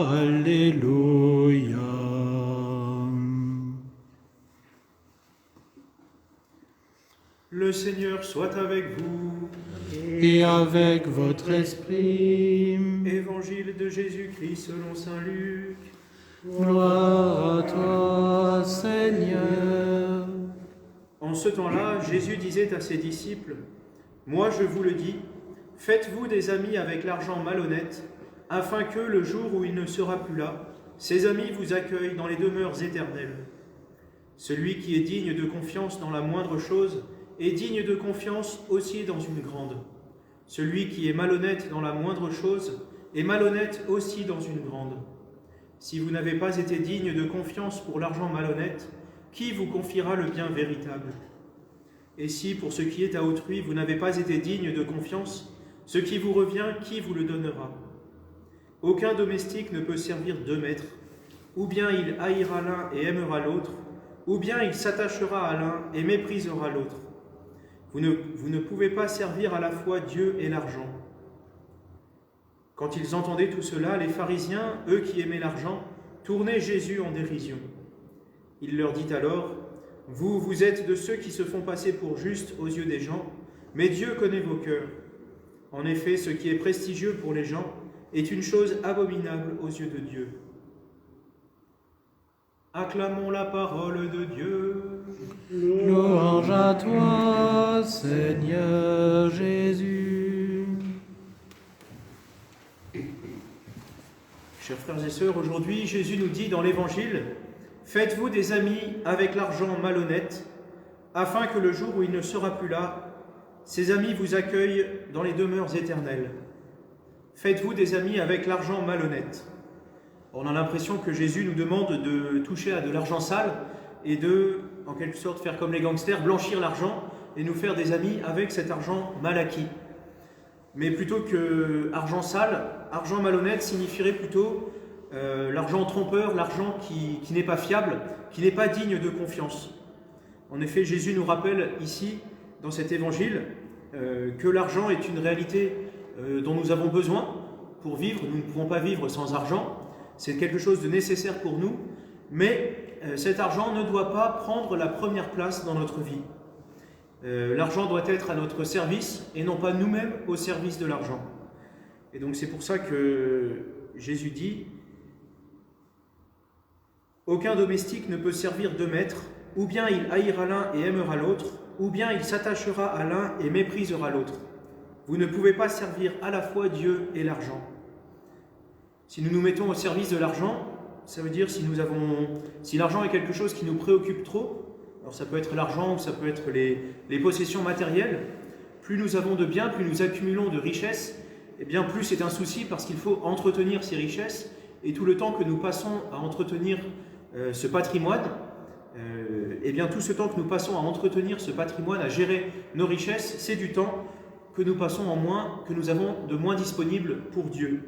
Alléluia. Le Seigneur soit avec vous. Et avec votre esprit. Évangile de Jésus-Christ selon saint Luc. Gloire à toi, Seigneur. En ce temps-là, Jésus disait à ses disciples, « Moi je vous le dis, faites-vous des amis avec l'argent malhonnête, afin que, le jour où il ne sera plus là, ces amis vous accueillent dans les demeures éternelles. Celui qui est digne de confiance dans la moindre chose est digne de confiance aussi dans une grande. Celui qui est malhonnête dans la moindre chose est malhonnête aussi dans une grande. Si vous n'avez pas été digne de confiance pour l'argent malhonnête, qui vous confiera le bien véritable? Et si, pour ce qui est à autrui, vous n'avez pas été digne de confiance, ce qui vous revient, qui vous le donnera? Aucun domestique ne peut servir deux maîtres. Ou bien il haïra l'un et aimera l'autre, ou bien il s'attachera à l'un et méprisera l'autre. Vous ne pouvez pas servir à la fois Dieu et l'argent. » Quand ils entendaient tout cela, les pharisiens, eux qui aimaient l'argent, tournaient Jésus en dérision. Il leur dit alors, « Vous êtes de ceux qui se font passer pour justes aux yeux des gens, mais Dieu connaît vos cœurs. En effet, ce qui est prestigieux pour les gens est une chose abominable aux yeux de Dieu. » Acclamons la parole de Dieu. Louange à toi, Seigneur Jésus. Chers frères et sœurs, aujourd'hui, Jésus nous dit dans l'Évangile, « Faites-vous des amis avec l'argent malhonnête, afin que le jour où il ne sera plus là, ces amis vous accueillent dans les demeures éternelles. » Faites-vous des amis avec l'argent malhonnête. On a l'impression que Jésus nous demande de toucher à de l'argent sale et de, en quelque sorte, faire comme les gangsters, blanchir l'argent et nous faire des amis avec cet argent mal acquis. Mais plutôt que argent sale, argent malhonnête signifierait plutôt l'argent trompeur, l'argent qui n'est pas fiable, qui n'est pas digne de confiance. En effet, Jésus nous rappelle ici, dans cet évangile, que l'argent est une réalité dont nous avons besoin pour vivre. Nous ne pouvons pas vivre sans argent. C'est quelque chose de nécessaire pour nous, mais cet argent ne doit pas prendre la première place dans notre vie. L'argent doit être à notre service et non pas nous-mêmes au service de l'argent. Et donc c'est pour ça que Jésus dit « Aucun domestique ne peut servir deux maîtres, ou bien il haïra l'un et aimera l'autre, ou bien il s'attachera à l'un et méprisera l'autre. Vous ne pouvez pas servir à la fois Dieu et l'argent. » Si nous nous mettons au service de l'argent, ça veut dire si l'argent est quelque chose qui nous préoccupe trop, alors ça peut être l'argent ou ça peut être les possessions matérielles, plus nous avons de biens, plus nous accumulons de richesses, et bien plus c'est un souci parce qu'il faut entretenir ces richesses, et tout le temps que nous passons à entretenir ce patrimoine, et bien tout ce temps que nous passons à entretenir ce patrimoine, à gérer nos richesses, c'est du temps que nous passons en moins, que nous avons de moins disponible pour Dieu.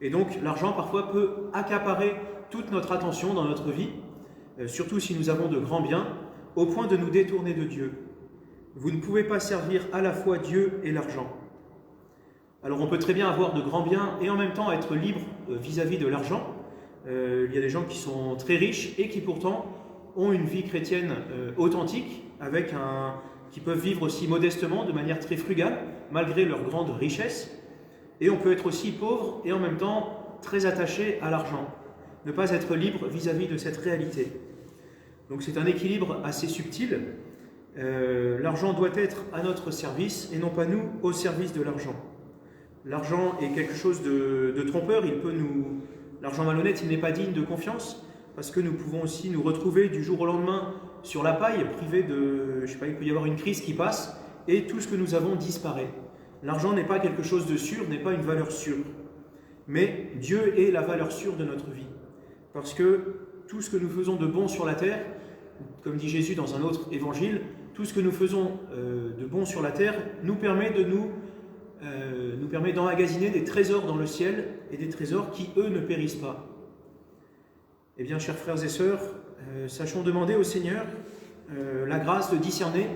Et donc l'argent parfois peut accaparer toute notre attention dans notre vie, surtout si nous avons de grands biens, au point de nous détourner de Dieu. Vous ne pouvez pas servir à la fois Dieu et l'argent. Alors on peut très bien avoir de grands biens et en même temps être libre vis-à-vis de l'argent. Il y a des gens qui sont très riches et qui pourtant ont une vie chrétienne authentique, qui peuvent vivre aussi modestement, de manière très frugale, malgré leur grande richesse. Et on peut être aussi pauvre et en même temps très attaché à l'argent. Ne pas être libre vis-à-vis de cette réalité. Donc c'est un équilibre assez subtil. L'argent doit être à notre service et non pas nous au service de l'argent. L'argent est quelque chose de trompeur. L'argent malhonnête, il n'est pas digne de confiance parce que nous pouvons aussi nous retrouver du jour au lendemain sur la paille, privés de, il peut y avoir une crise qui passe et tout ce que nous avons disparaît. L'argent n'est pas quelque chose de sûr, n'est pas une valeur sûre. Mais Dieu est la valeur sûre de notre vie. Parce que tout ce que nous faisons de bon sur la terre, comme dit Jésus dans un autre évangile, tout ce que nous faisons de bon sur la terre nous permet d'emmagasiner des trésors dans le ciel et des trésors qui, eux, ne périssent pas. Eh bien, chers frères et sœurs, sachons demander au Seigneur la grâce de discerner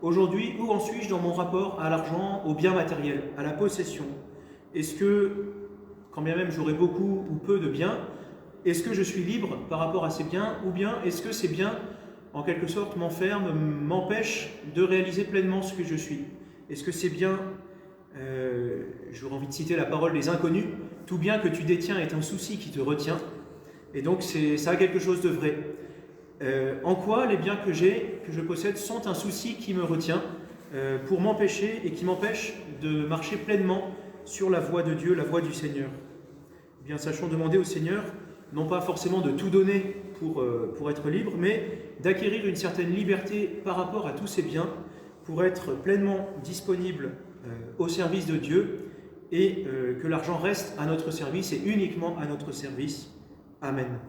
aujourd'hui, où en suis-je dans mon rapport à l'argent, aux biens matériels, à la possession? Est-ce que, quand bien même j'aurai beaucoup ou peu de biens, est-ce que je suis libre par rapport à ces biens, ou bien est-ce que ces biens, en quelque sorte, m'enferment, m'empêchent de réaliser pleinement ce que je suis? Est-ce que ces biens, j'aurais envie de citer la parole des inconnus, tout bien que tu détiens est un souci qui te retient, et donc ça a quelque chose de vrai. En quoi les biens que je possède, sont un souci qui me retient pour m'empêcher et qui m'empêche de marcher pleinement sur la voie de Dieu, la voie du Seigneur? Eh bien, sachons demander au Seigneur, non pas forcément de tout donner pour être libre, mais d'acquérir une certaine liberté par rapport à tous ces biens pour être pleinement disponible au service de Dieu, et que l'argent reste à notre service et uniquement à notre service. Amen.